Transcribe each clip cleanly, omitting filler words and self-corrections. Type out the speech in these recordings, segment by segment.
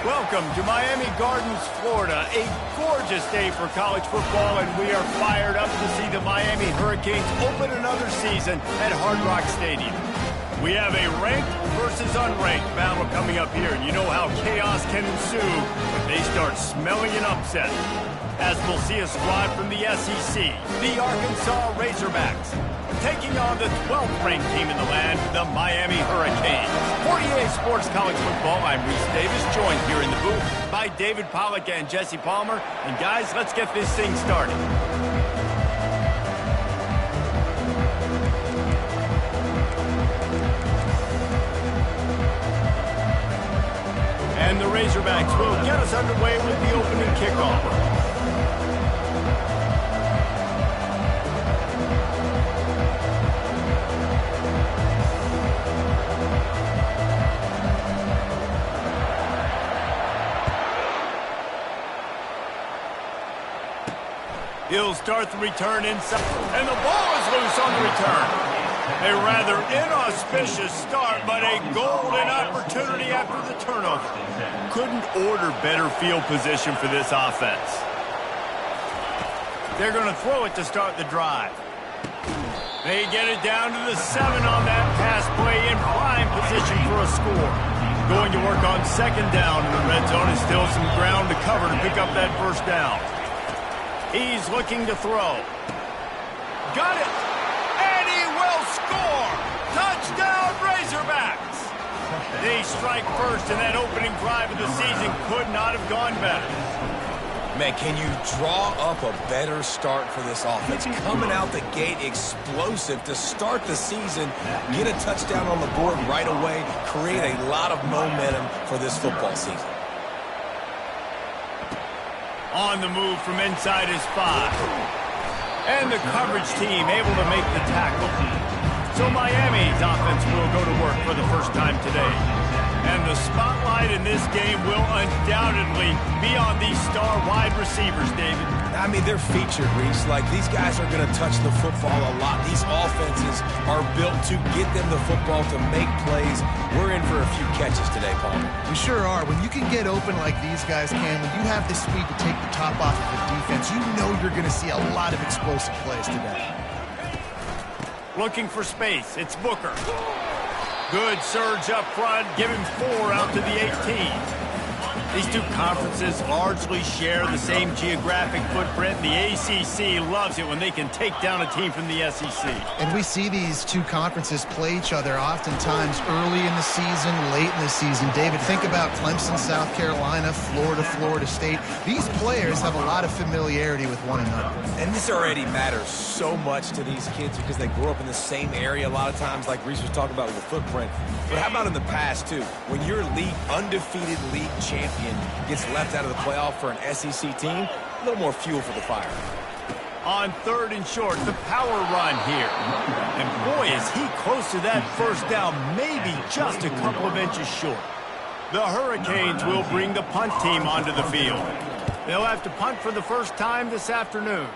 Welcome to Miami Gardens, Florida. A gorgeous day for college football, and we are fired up to see the Miami Hurricanes open another season at Hard Rock Stadium. We have a ranked versus unranked battle coming up here, and you know how chaos can ensue when they start smelling an upset. As we'll see a squad from the SEC, the Arkansas Razorbacks, taking on the 12th ranked team in the land, the Miami Hurricanes. 48 Sports College Football, I'm Reese Davis, joined here in the booth by David Pollack and Jesse Palmer. And guys, let's get this thing started. And the Razorbacks will get us underway with the opening kickoff. He'll start the return inside, and the ball is loose on the return. A rather inauspicious start, but a golden opportunity after the turnover. Couldn't order better field position for this offense. They're going to throw it to start the drive. They get it down to the 7 on that pass play in prime position for a score. Going to work on second down in the red zone, and still some ground to cover to pick up that first down. He's looking to throw. Got it! And he will score! Touchdown, Razorbacks! They strike first, and that opening drive of the season could not have gone better. Man, can you draw up a better start for this offense? Coming out the gate explosive to start the season, get a touchdown on the board right away, create a lot of momentum for this football season. On the move from inside his 5. And the coverage team able to make the tackle. So Miami's offense will go to work for the first time today. And the spotlight in this game will undoubtedly be on these star wide receivers, David. I mean, they're featured, Reese. Like, these guys are going to touch the football a lot. These offenses are built to get them the football, to make plays. We're in for a few catches today, Paul. We sure are. When you can get open like these guys can, when you have the speed to take the top off of the defense, you know you're going to see a lot of explosive plays today. Looking for space. It's Booker. Good surge up front. Give him 4 out to the 18. These two conferences largely share the same geographic footprint. The ACC loves it when they can take down a team from the SEC. And we see these two conferences play each other oftentimes early in the season, late in the season. David, think about Clemson, South Carolina, Florida, Florida State. These players have a lot of familiarity with one another. And this already matters so much to these kids because they grew up in the same area a lot of times, like Reese was talking about with the footprint. But how about in the past, too? When your undefeated league champion gets left out of the playoff for an SEC team, a little more fuel for the fire. On 3rd and short, the power run here. And boy, is he close to that first down, maybe just a couple of inches short. The Hurricanes will bring the punt team onto the field. They'll have to punt for the first time this afternoon.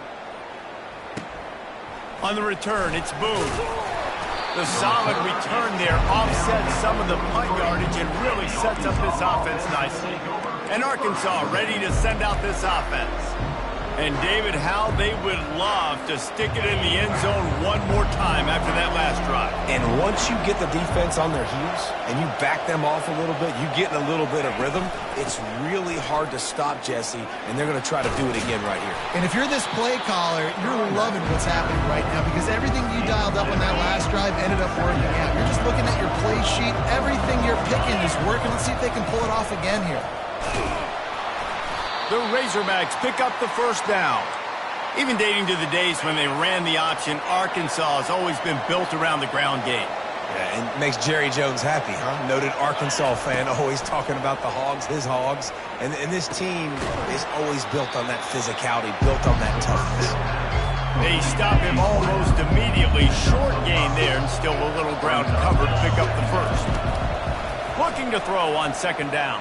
On the return, it's Boone. The solid return there offsets some of the punt yardage and really sets up this offense nicely. And Arkansas ready to send out this offense. And David, how they would love to stick it in the end zone one more time after that last drive. And once you get the defense on their heels and you back them off a little bit, you get in a little bit of rhythm, it's really hard to stop, Jesse, and they're going to try to do it again right here. And if you're this play caller, you're loving what's happening right now because everything you dialed up on that last drive ended up working out. You're just looking at your play sheet. Everything you're picking is working. Let's see if they can pull it off again here. The Razorbacks pick up the first down. Even dating to the days when they ran the option, Arkansas has always been built around the ground game. Yeah, and makes Jerry Jones happy, huh? Noted Arkansas fan, always talking about the Hogs, his Hogs. And this team is always built on that physicality, built on that toughness. They stop him almost immediately. Short gain there, and still a little ground covered to pick up the first. Looking to throw on second down.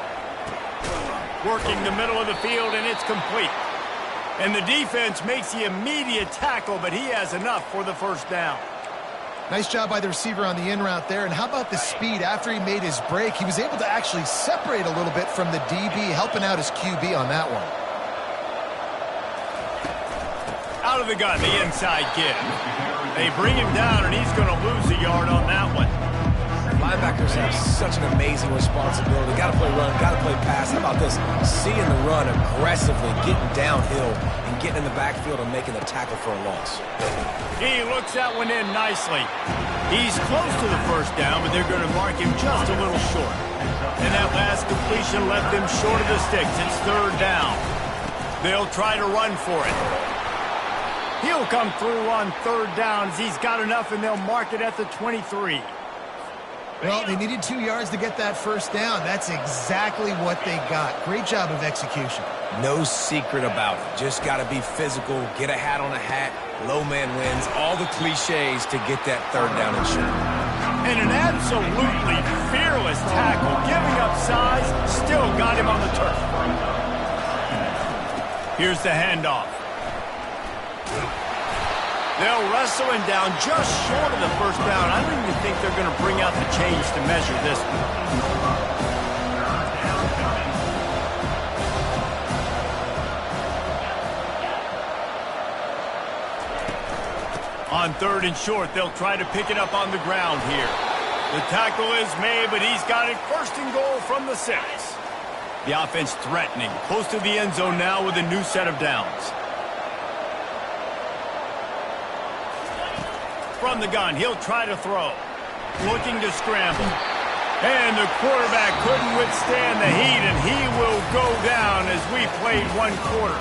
Working the middle of the field, and it's complete. And the defense makes the immediate tackle, but he has enough for the first down. Nice job by the receiver on the in route there. And how about the speed? After he made his break, he was able to actually separate a little bit from the DB, helping out his QB on that one. Out of the gun, the inside give. They bring him down, and he's going to lose a yard on that one. Linebackers have such an amazing responsibility. Got to play run, got to play pass. How about this? Seeing the run aggressively, getting downhill, and getting in the backfield and making the tackle for a loss. He looks that one in nicely. He's close to the first down, but they're going to mark him just a little short. And that last completion left him short of the sticks. It's third down. They'll try to run for it. He'll come through on third down as he's got enough, and they'll mark it at the 23. Well, they needed 2 yards to get that first down. That's exactly what they got. Great job of execution. No secret about it. Just got to be physical, get a hat on a hat, low man wins, all the cliches to get that third down and short. And an absolutely fearless tackle, giving up size, still got him on the turf. Here's the handoff. They'll wrestle him down just short of the first down. I don't even think they're going to bring out the chains to measure this one. On third and short, they'll try to pick it up on the ground here. The tackle is made, but he's got it first and goal from the 6. The offense threatening, close to the end zone now with a new set of downs. From the gun, he'll try to throw. Looking to scramble. And the quarterback couldn't withstand the heat, and he will go down as we played one quarter.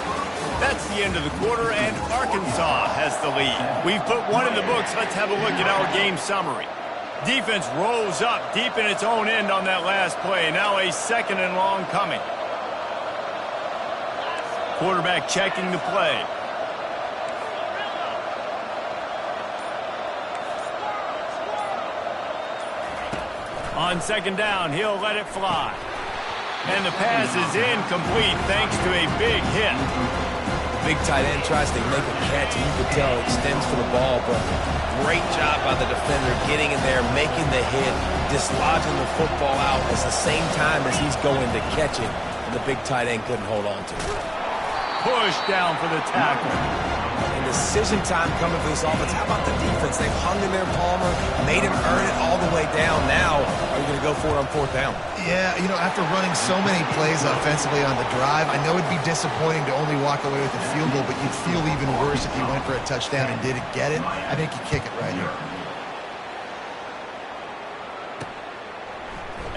That's the end of the quarter, and Arkansas has the lead. We've put one in the books. Let's have a look at our game summary. Defense rolls up deep in its own end on that last play. Now a second and long coming. Quarterback checking the play. On second down, he'll let it fly. And the pass is incomplete thanks to a big hit. The big tight end tries to make a catch, and you can tell it extends for the ball, but great job by the defender getting in there, making the hit, dislodging the football out at the same time as he's going to catch it, and the big tight end couldn't hold on to it. Push down for the tackle. And decision time coming for this offense. How about the defense? They've hung in there, Palmer, made him earn it all the way down. Now, are you going to go for it on fourth down? Yeah, you know, after running so many plays offensively on the drive, I know it'd be disappointing to only walk away with a field goal, but you'd feel even worse if you went for a touchdown and didn't get it. I think you kick it right here.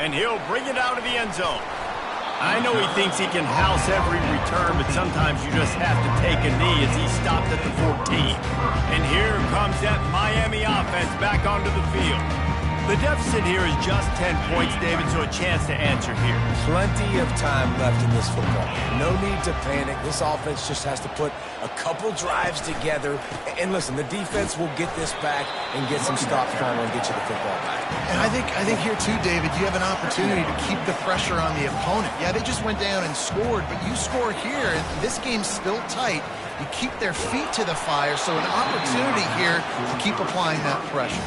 And he'll bring it out of the end zone. I know he thinks he can house every return, but sometimes you just have to take a knee as he stopped at the 14. And here comes that Miami offense back onto the field. The deficit here is just 10 points, David, so a chance to answer here. Plenty of time left in this football game. No need to panic. This offense just has to put a couple drives together. And listen, the defense will get this back and get some stops finally and get you the football back. And I think here too, David, you have an opportunity to keep the pressure on the opponent. Yeah, they just went down and scored, but you score here, and this game's still tight. You keep their feet to the fire, so an opportunity here to keep applying that pressure.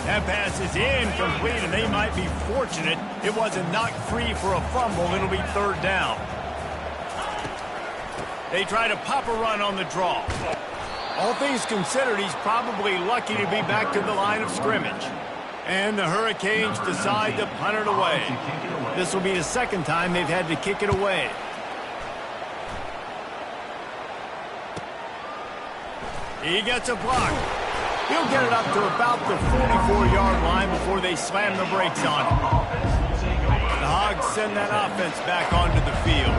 That pass is incomplete, and they might be fortunate it wasn't knocked free for a fumble. It'll be third down. They try to pop a run on the draw. All things considered, he's probably lucky to be back to the line of scrimmage. And the Hurricanes decide to punt it away. This will be the second time they've had to kick it away. He gets a block. He'll get it up to about the 44-yard line before they slam the brakes on him. The Hogs send that offense back onto the field.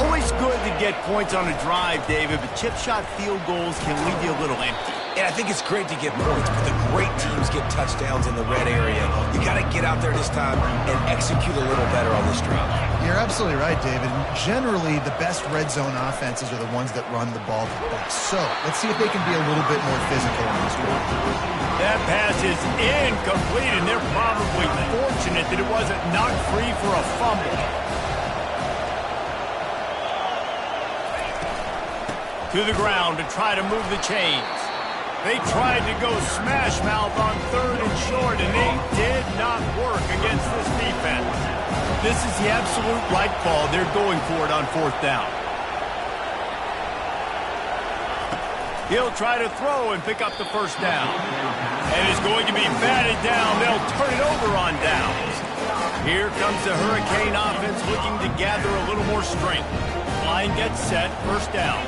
Always good to get points on a drive, David, but chip shot field goals can leave you a little empty. And I think it's great to get points, but the great teams get touchdowns in the red area. You got to get out there this time and execute a little better on this drive. You're absolutely right, David. Generally, the best red zone offenses are the ones that run the ball the best. So let's see if they can be a little bit more physical on this one. That pass is incomplete, and they're probably fortunate that it wasn't knocked free for a fumble. To the ground to try to move the chains. They tried to go smash mouth on 3rd and short, and they did not work against this defense. This is the absolute right call. They're going for it on 4th down. He'll try to throw and pick up the 1st down. And it's going to be batted down. They'll turn it over on downs. Here comes the Hurricane offense looking to gather a little more strength. Line gets set, 1st down.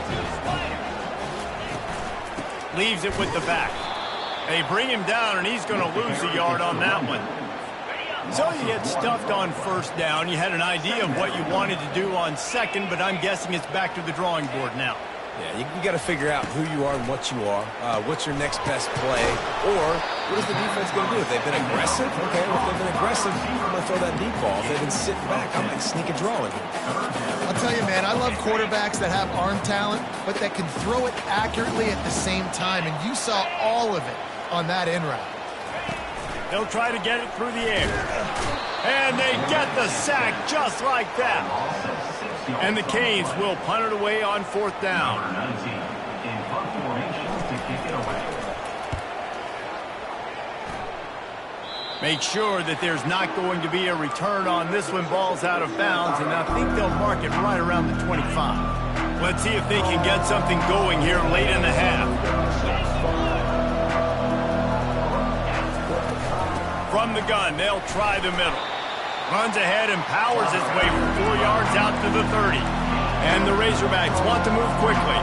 Leaves it with the back. They bring him down, and he's going to lose a yard on that one. So you get stuffed on 1st down. You had an idea of what you wanted to do on 2nd, but I'm guessing it's back to the drawing board now. Yeah, you got to figure out who you are and what you are. What's your next best play? Or what is the defense going to do? If they've been aggressive, okay, well, if they've been aggressive, I'm going to throw that deep ball. If they've been sitting back, I might sneak a draw in here. I'll tell you, man, I love quarterbacks that have arm talent, but that can throw it accurately at the same time, and you saw all of it on that in route. They'll try to get it through the air. And they get the sack just like that. And the Canes will punt it away on 4th down. Make sure that there's not going to be a return on this when ball's out of bounds, and I think they'll mark it right around the 25. Let's see if they can get something going here late in the half. From the gun, they'll try the middle. Runs ahead and powers his way for 4 yards out to the 30. And the Razorbacks want to move quickly.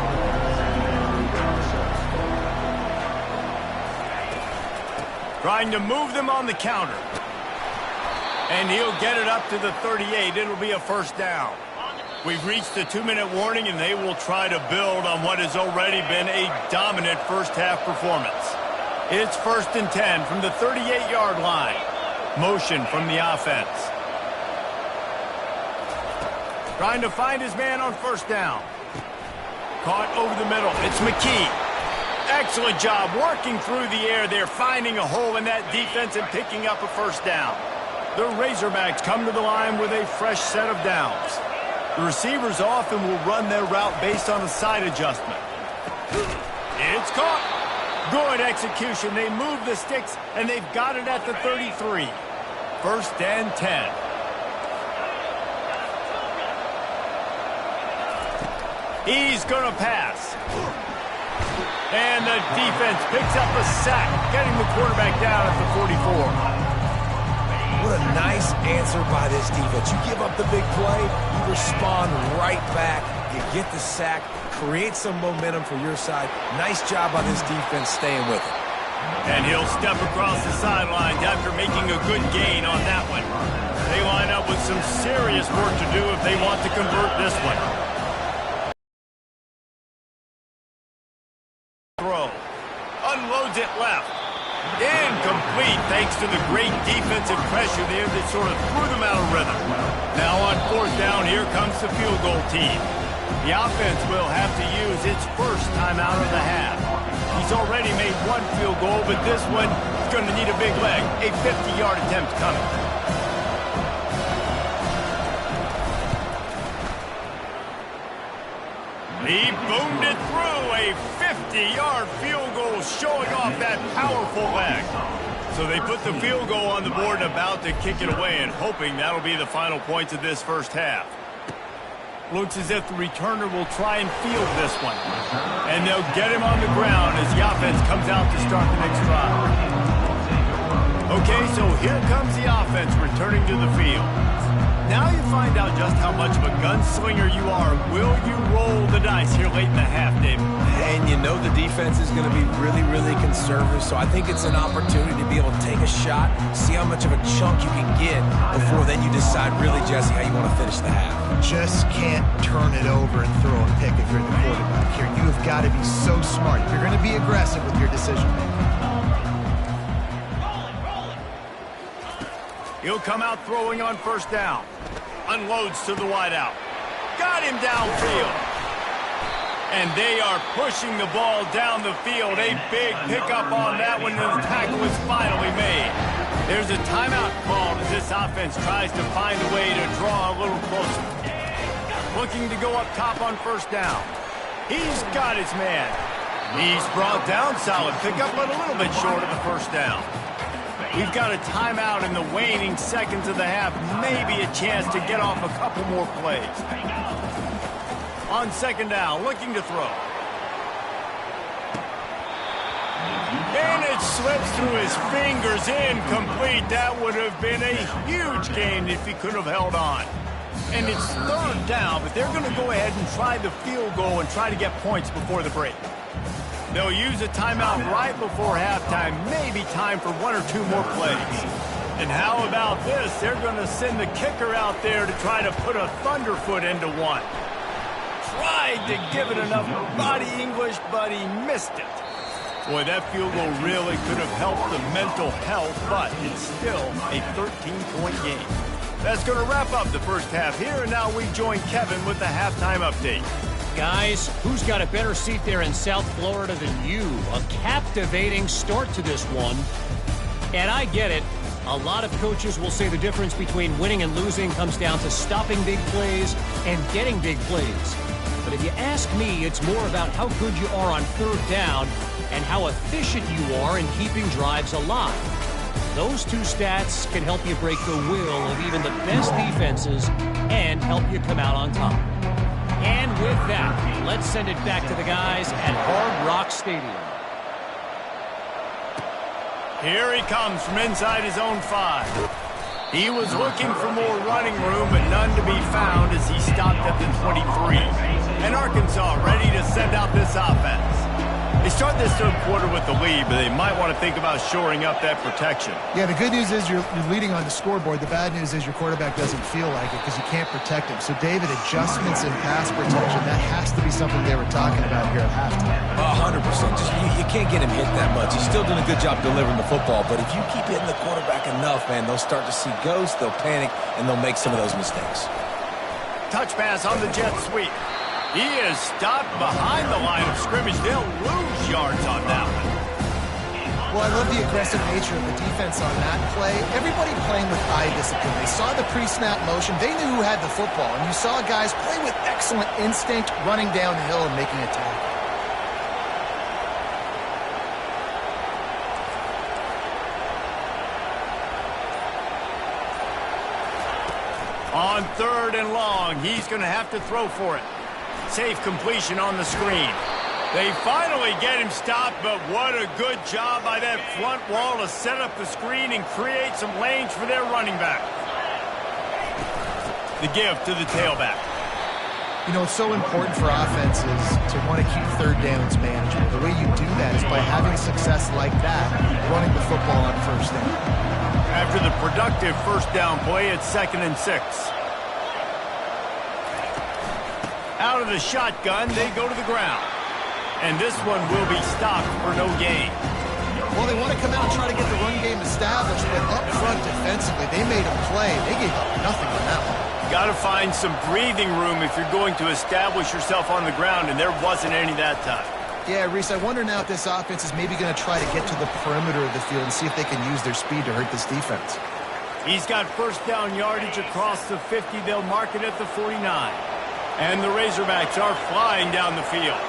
Trying to move them on the counter. And he'll get it up to the 38. It'll be a 1st down. We've reached the 2-minute warning, and they will try to build on what has already been a dominant first-half performance. It's 1st and 10 from the 38-yard line. Motion from the offense. Trying to find his man on 1st down. Caught over the middle. It's McKee. Excellent job working through the air there, finding a hole in that defense and picking up a 1st down. The Razorbacks come to the line with a fresh set of downs. The receivers often will run their route based on a side adjustment. It's caught. Good execution. They move the sticks, and they've got it at the 33. 1st and 10. He's going to pass. And the defense picks up a sack, getting the quarterback down at the 44. What a nice answer by this defense. You give up the big play, you respond right back, you get the sack, create some momentum for your side. Nice job by this defense staying with it. And he'll step across the sidelines after making a good gain on that one. They line up with some serious work to do if they want to convert this one. Throw. Unloads it left. Incomplete thanks to the great defensive pressure there that sort of threw them out of rhythm. Now on 4th down, here comes the field goal team. The offense will have to use its first timeout of the half. He's already made 1 field goal, but this one is going to need a big leg. A 50-yard attempt coming. He boomed it through. A 50-yard field goal showing off that powerful leg. So they put the field goal on the board and about to kick it away and hoping that'll be the final points of this first half. Looks as if the returner will try and field this one. And they'll get him on the ground as the offense comes out to start the next drive. Okay, so here comes the offense returning to the field. Now you find out just how much of a gunslinger you are. Will you roll the dice here late in the half, David? And you know the defense is going to be really, really conservative, so I think it's an opportunity to be able to take a shot, see how much of a chunk you can get before then you decide really, Jesse, how you want to finish the half. Just can't turn it over and throw a pick if you're the quarterback here. You have got to be so smart. You're going to be aggressive with your decision-making. He'll come out throwing on 1st down. Unloads to the wideout. Got him downfield. And they are pushing the ball down the field. A big pickup on that one, and the tackle is finally made. There's a timeout called as this offense tries to find a way to draw a little closer. Looking to go up top on 1st down. He's got his man. He's brought down solid pickup, but a little bit short of the first down. We've got a timeout in the waning seconds of the half. Maybe a chance to get off a couple more plays. On second down, looking to throw. And it slips through his fingers, incomplete. That would have been a huge gain if he could have held on. And it's third down, but they're going to go ahead and try the field goal and try to get points before the break. They'll use a timeout right before halftime, maybe time for one or two more plays. And how about this? They're going to send the kicker out there to try to put a thunderfoot into one. Tried to give it enough body English, but he missed it. Boy, that field goal really could have helped the mental health, but it's still a 13-point game. That's going to wrap up the first half here, and now we join Kevin with the halftime update. Guys, who's got a better seat there in South Florida than you? A captivating start to this one. And I get it. A lot of coaches will say the difference between winning and losing comes down to stopping big plays and getting big plays. But if you ask me, it's more about how good you are on third down and how efficient you are in keeping drives alive. Those two stats can help you break the will of even the best defenses and help you come out on top. And with that, let's send it back to the guys at Hard Rock Stadium. Here he comes from inside his own 5. He was looking for more running room, but none to be found as he stopped at the 23. And Arkansas ready to send out this offense. They start this third quarter with the lead, but they might want to think about shoring up that protection. Yeah, the good news is you're leading on the scoreboard. The bad news is your quarterback doesn't feel like it because you can't protect him. So, David, adjustments in pass protection, that has to be something they were talking about here at halftime. 100%. You can't get him hit that much. He's still doing a good job delivering the football, but if you keep hitting the quarterback enough, man, they'll start to see ghosts, they'll panic, and they'll make some of those mistakes. Touch pass on the jet sweep. He is stopped behind the line of scrimmage. They'll lose yards on that one. Well, I love the aggressive nature of the defense on that play. Everybody playing with eye discipline. They saw the pre-snap motion. They knew who had the football. And you saw guys play with excellent instinct, running downhill and making a tackle. On third and long, he's going to have to throw for it. Safe completion on the screen. They finally get him stopped, but what a good job by that front wall to set up the screen and create some lanes for their running back. The give to the tailback. You know, it's so important for offenses to want to keep third downs manageable. The way you do that is by having success like that, running the football on first down. After the productive first down play, it's 2nd and 6. Out of the shotgun, they go to the ground. And this one will be stopped for no gain. Well, they want to come out and try to get the run game established, but up front defensively, they made a play. They gave up nothing on that one. Got to find some breathing room if you're going to establish yourself on the ground, and there wasn't any that time. Yeah, Reese, I wonder now if this offense is maybe going to try to get to the perimeter of the field and see if they can use their speed to hurt this defense. He's got first down yardage across the 50. They'll mark it at the 49. And the Razorbacks are flying down the field.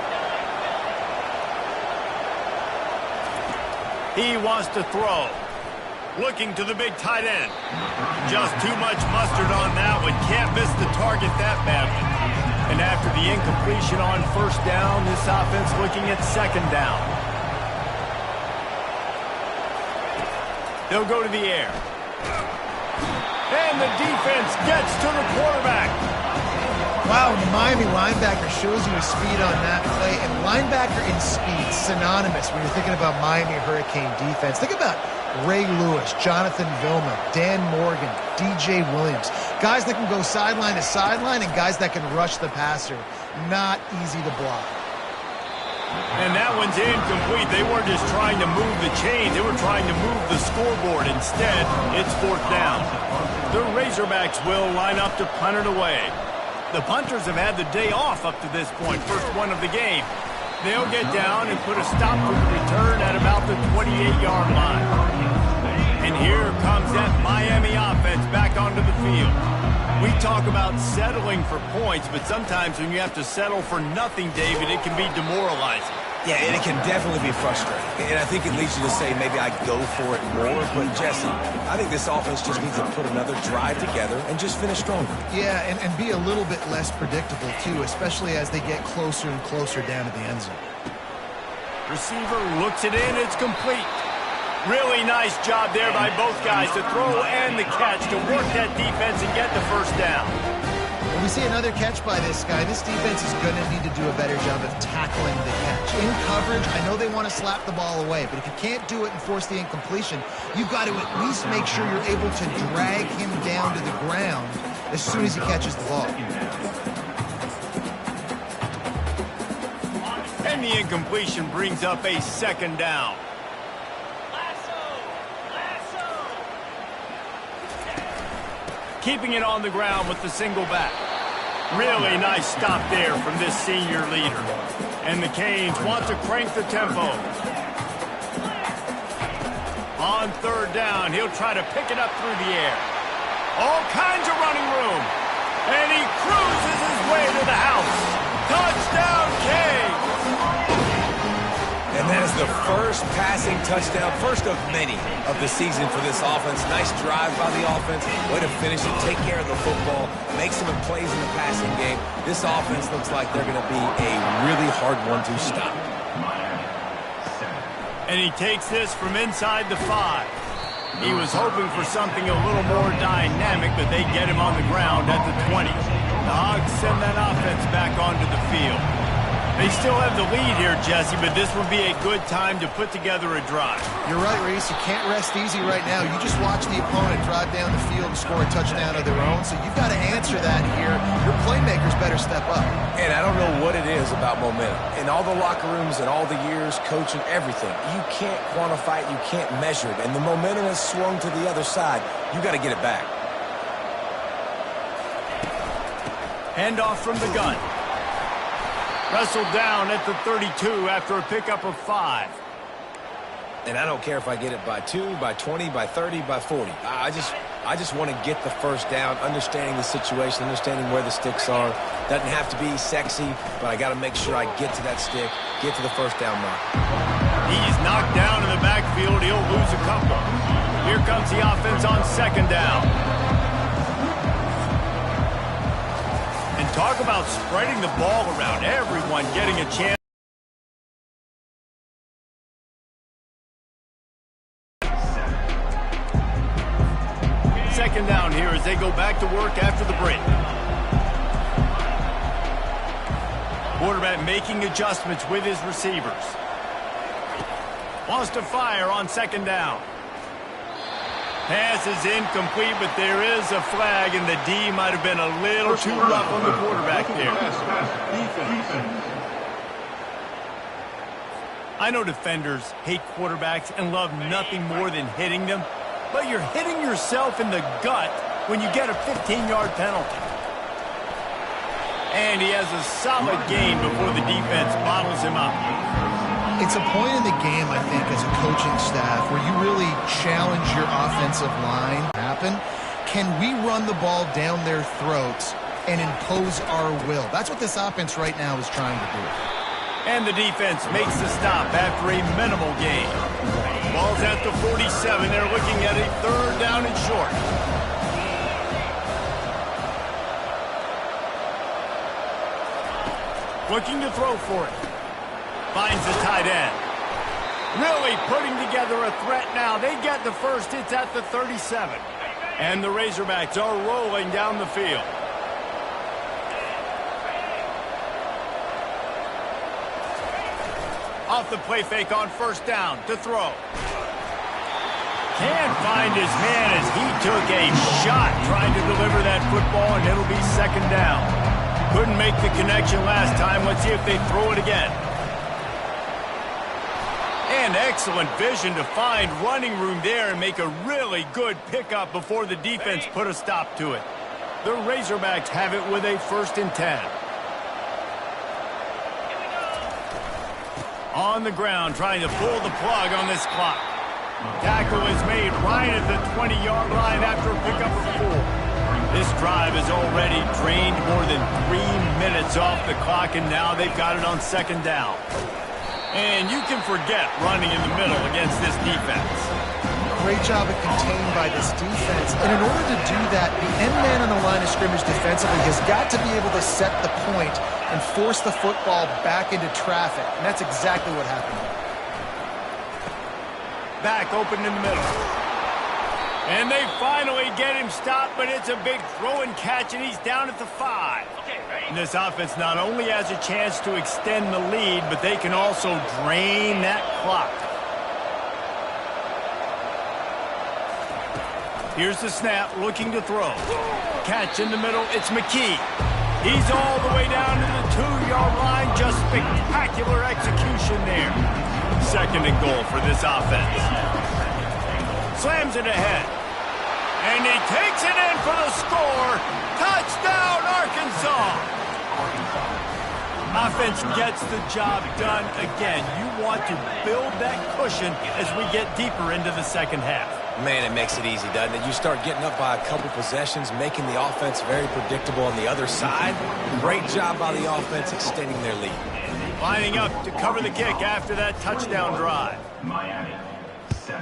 He wants to throw. Looking to the big tight end. Just too much mustard on that one. Can't miss the target that badly. And after the incompletion on first down, this offense looking at second down. They'll go to the air. And the defense gets to the quarterback. Wow, the Miami linebacker shows you his speed on that play. And linebacker and speed, synonymous when you're thinking about Miami Hurricane defense. Think about Ray Lewis, Jonathan Vilma, Dan Morgan, DJ Williams. Guys that can go sideline to sideline and guys that can rush the passer. Not easy to block. And that one's incomplete. They weren't just trying to move the chains. They were trying to move the scoreboard. Instead, it's fourth down. The Razorbacks will line up to punt it away. The punters have had the day off up to this point, first one of the game. They'll get down and put a stop to the return at about the 28-yard line. And here comes that Miami offense back onto the field. We talk about settling for points, but sometimes when you have to settle for nothing, David, it can be demoralizing. Yeah, and it can definitely be frustrating. And I think it leads you to say maybe I go for it more. But, Jesse, I think this offense just needs to put another drive together and just finish stronger. Yeah, and be a little bit less predictable, too, especially as they get closer and closer down to the end zone. Receiver looks it in. It's complete. Really nice job there by both guys to throw and the catch to work that defense and get the first down. When we see another catch by this guy, this defense is going to need to do a better job of tackling the catch. In coverage, I know they want to slap the ball away, but if you can't do it and force the incompletion, you've got to at least make sure you're able to drag him down to the ground as soon as he catches the ball. And the incompletion brings up a second down. Keeping it on the ground with the single back. Really nice stop there from this senior leader. And the Canes want to crank the tempo. On third down, he'll try to pick it up through the air. All kinds of running room. And he cruises his way to the house. Touchdown, Canes! And that is the first passing touchdown, first of many of the season for this offense. Nice drive by the offense. Way to finish it, take care of the football, make some plays in the passing game. This offense looks like they're going to be a really hard one to stop. And he takes this from inside the 5. He was hoping for something a little more dynamic, but they get him on the ground at the 20. The Hogs send that offense back onto the field. They still have the lead here, Jesse, but this would be a good time to put together a drive. You're right, Reese. You can't rest easy right now. You just watch the opponent drive down the field and score a touchdown of their own, so you've got to answer that here. Your playmakers better step up. And I don't know what it is about momentum. In all the locker rooms and all the years, coaching, everything, you can't quantify it, you can't measure it. And the momentum has swung to the other side. You got to get it back. Handoff from the gun. Wrestled down at the 32 after a pickup of 5. And I don't care if I get it by 2, by 20, by 30, by 40. I just want to get the first down, understanding the situation, understanding where the sticks are. Doesn't have to be sexy, but I got to make sure I get to that stick, get to the first down mark. He's knocked down in the backfield. He'll lose a couple. Here comes the offense on second down. Talk about spreading the ball around, everyone getting a chance. Second down here as they go back to work after the break. Quarterback making adjustments with his receivers. Wants to fire on second down. Pass is incomplete, but there is a flag, and the D might have been a little too rough on the quarterback there. I know defenders hate quarterbacks and love nothing more than hitting them, but you're hitting yourself in the gut when you get a 15-yard penalty. And he has a solid gain before the defense bottles him up. It's a point in the game, I think, as a coaching staff where you really challenge your offensive line. Can we run the ball down their throats and impose our will? That's what this offense right now is trying to do. And the defense makes the stop after a minimal gain. Ball's at the 47. They're looking at a third down and short. Looking to throw for it. Finds the tight end. Really putting together a threat now. They get the first. It's at the 37. And the Razorbacks are rolling down the field. Off the play fake on first down to throw. Can't find his man as he took a shot trying to deliver that football, and it'll be second down. Couldn't make the connection last time. Let's see if they throw it again. And excellent vision to find running room there and make a really good pickup before the defense put a stop to it. The Razorbacks have it with a 1st and 10. On the ground, trying to pull the plug on this clock. Tackle is made right at the 20-yard line after a pickup of 4. This drive has already drained more than 3 minutes off the clock, and now they've got it on second down. And you can forget running in the middle against this defense. Great job of contained by this defense. And in order to do that, the end man on the line of scrimmage defensively has got to be able to set the point and force the football back into traffic. And that's exactly what happened. Back open in the middle. And they finally get him stopped, but it's a big throw and catch, and he's down at the 5. And this offense not only has a chance to extend the lead, but they can also drain that clock. Here's the snap, looking to throw. Catch in the middle, it's McKee. He's all the way down to the 2-yard line. Just spectacular execution there. Second and goal for this offense. Slams it ahead. And he takes it in for the score. Touchdown, Arkansas. Offense gets the job done again. You want to build that cushion as we get deeper into the second half. Man, it makes it easy, doesn't it? You start getting up by a couple possessions, making the offense very predictable on the other side. Great job by the offense extending their lead. Lining up to cover the kick after that touchdown drive. Miami, 7.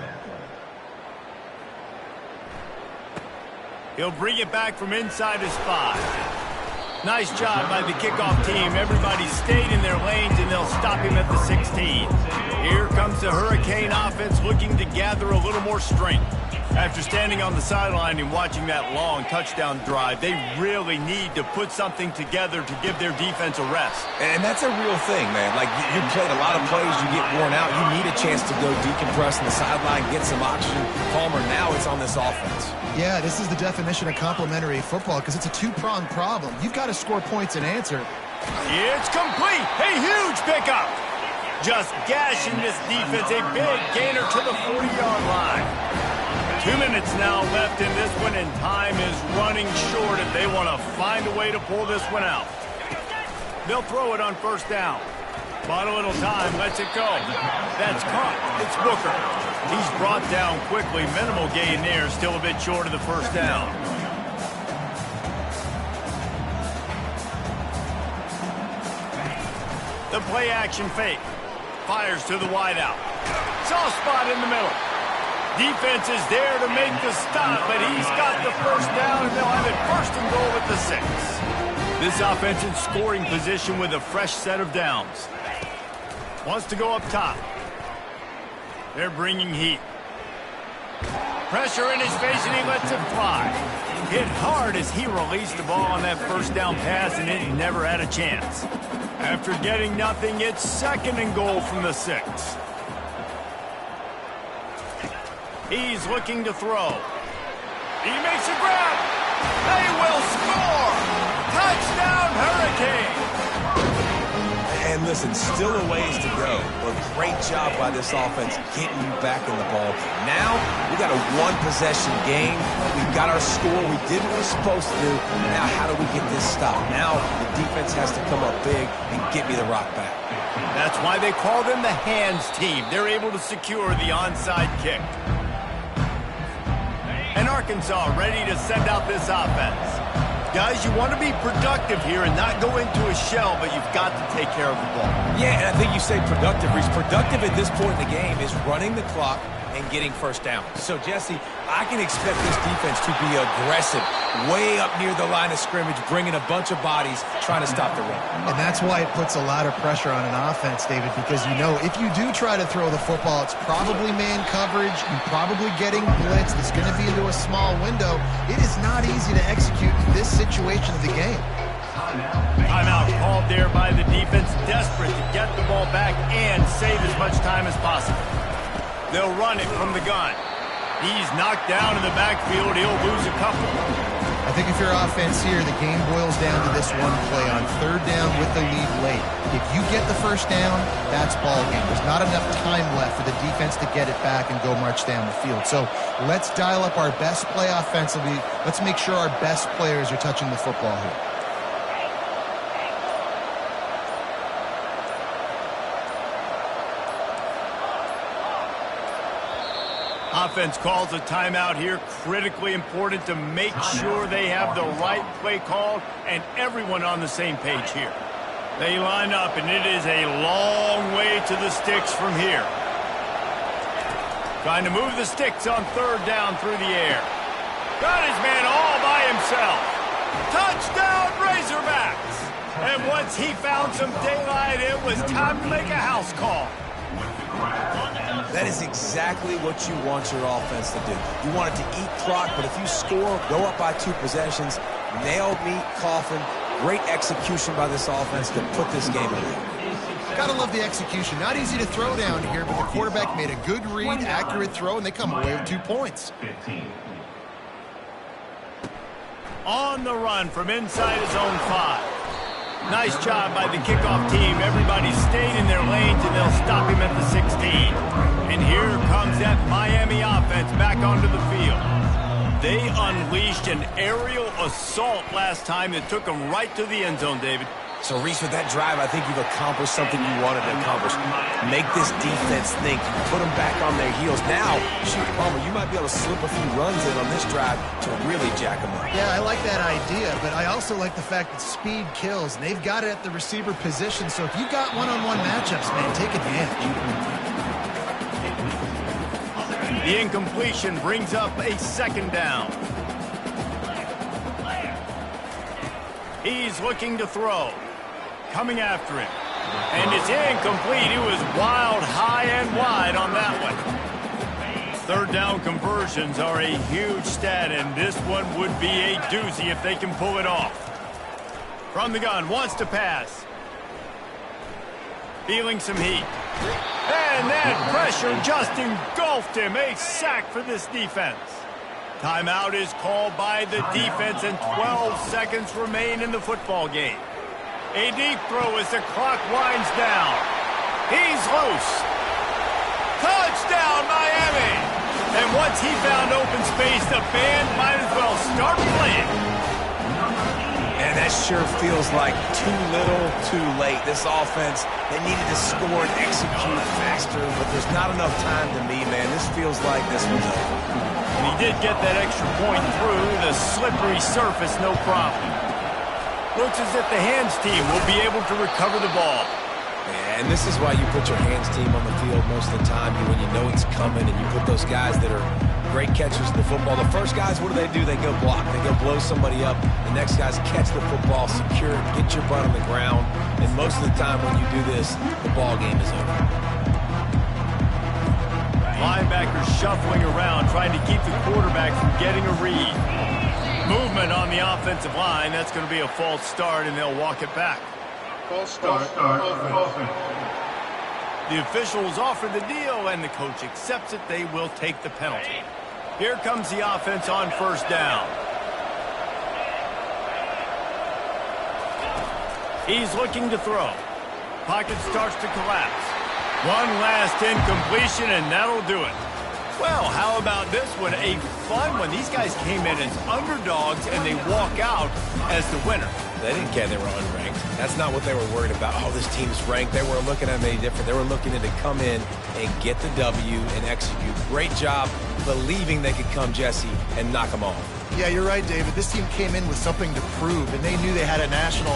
He'll bring it back from inside his 5. Nice job by the kickoff team. Everybody stayed in their lanes, and they'll stop him at the 16. Here comes the Hurricane offense looking to gather a little more strength. After standing on the sideline and watching that long touchdown drive, they really need to put something together to give their defense a rest. And that's a real thing, man. Like, you played a lot of plays, you get worn out. You need a chance to go decompress on the sideline, get some oxygen. Palmer, now it's on this offense. Yeah, this is the definition of complementary football because it's a two-pronged problem. You've got to score points and answer. It's complete. A huge pickup. Just gashing this defense. A big gainer to the 40-yard line. 2 minutes now left in this one, and time is running short if they want to find a way to pull this one out. They'll throw it on first down. Bought a little time, lets it go. That's caught. It's Booker. He's brought down quickly. Minimal gain there, still a bit short of the first down. The play action fake. Fires to the wideout. Soft spot in the middle. Defense is there to make the stop, but he's got the first down, and they'll have it first and goal at the 6. This offense in scoring position with a fresh set of downs. Wants to go up top. They're bringing heat. Pressure in his face, and he lets it fly. Hit hard as he released the ball on that first down pass, and it never had a chance. After getting nothing, it's second and goal from the 6. He's looking to throw. He makes a grab. They will score. Touchdown, Hurricane. And listen, still a ways to go, but great job by this offense getting you back in the ball game. Now, we got a one-possession game. We've got our score. We did what we're supposed to do. Now, how do we get this stop? Now, the defense has to come up big and get me the rock back. That's why they call them the hands team. They're able to secure the onside kick. And Arkansas ready to send out this offense. Guys, you want to be productive here and not go into a shell, but you've got to take care of the ball. Yeah, and I think you say productive. Reese, productive at this point in the game is running the clock and getting first down. So, Jesse, I can expect this defense to be aggressive, way up near the line of scrimmage, bringing a bunch of bodies, trying to stop the run. And that's why it puts a lot of pressure on an offense, David, because you know if you do try to throw the football, it's probably man coverage, you're probably getting blitzed, it's going to be into a small window. It is not easy to execute in this situation of the game. Timeout called there by the defense, desperate to get the ball back and save as much time as possible. They'll run it from the gun. He's knocked down in the backfield. He'll lose a couple. I think if you're offense here, the game boils down to this one play on third down with the lead late. If you get the first down, that's ball game. There's not enough time left for the defense to get it back and go march down the field. So let's dial up our best play offensively. Let's make sure our best players are touching the football here. Offense calls a timeout here. Critically important to make sure they have the right play called and everyone on the same page here. They line up, and it is a long way to the sticks from here. Trying to move the sticks on third down through the air. Got his man all by himself. Touchdown, Razorbacks! And once he found some daylight, it was time to make a house call. That is exactly what you want your offense to do. You want it to eat clock, but if you score, go up by 2 possessions, nail meat, coffin, great execution by this offense to put this game away. Gotta love the execution. Not easy to throw down here, but the quarterback made a good read, accurate throw, and they come away with 2 points. 15. On the run from inside his own 5. Nice job by the kickoff team. Everybody stayed in their lanes, and they'll stop him at the 16. And here comes that Miami offense back onto the field. They unleashed an aerial assault last time that took them right to the end zone, David. So, Reese, with that drive, I think you've accomplished something you wanted to accomplish. Make this defense think. You put them back on their heels. Now, shoot, Palmer, you might be able to slip a few runs in on this drive to really jack them up. Yeah, I like that idea, but I also like the fact that speed kills, and they've got it at the receiver position. So if you've got one-on-one matchups, man, take advantage. The incompletion brings up a 2nd down. He's looking to throw. Coming after him. And it's incomplete. It was wild, high and wide on that one. 3rd down conversions are a huge stat, and this one would be a doozy if they can pull it off. From the gun, wants to pass. Feeling some heat. And that pressure just engulfed him. A sack for this defense. Timeout is called by the defense, and 12 seconds remain in the football game. A deep throw as the clock winds down. He's loose. Touchdown, Miami! And once he found open space, the band might as well start playing. And that sure feels like too little, too late. This offense, they needed to score and execute faster, but there's not enough time to me, man. This feels like this one's over. And he did get that extra point through the slippery surface, no problem. Looks as if the hands team will be able to recover the ball. Yeah, and this is why you put your hands team on the field most of the time when you know it's coming, and you put those guys that are great catchers of the football. The first guys, what do? They go block. They go blow somebody up. The next guys catch the football, secure it, get your butt on the ground. And most of the time when you do this, the ball game is over. Linebackers shuffling around, trying to keep the quarterback from getting a read. Movement on the offensive line. That's going to be a false start, and they'll walk it back. False start. Offense. The officials offer the deal, and the coach accepts it. They will take the penalty. Here comes the offense on 1st down. He's looking to throw. Pocket starts to collapse. One last incompletion, and that'll do it. Well, how about this one? A fun one. These guys came in as underdogs, and they walk out as the winner. They didn't care they were unranked. That's not what they were worried about. Oh, this team's ranked. They weren't looking at any different. They were looking to come in and get the W and execute. Great job believing they could come, Jesse, and knock them off. Yeah, you're right, David. This team came in with something to prove, and they knew they had a national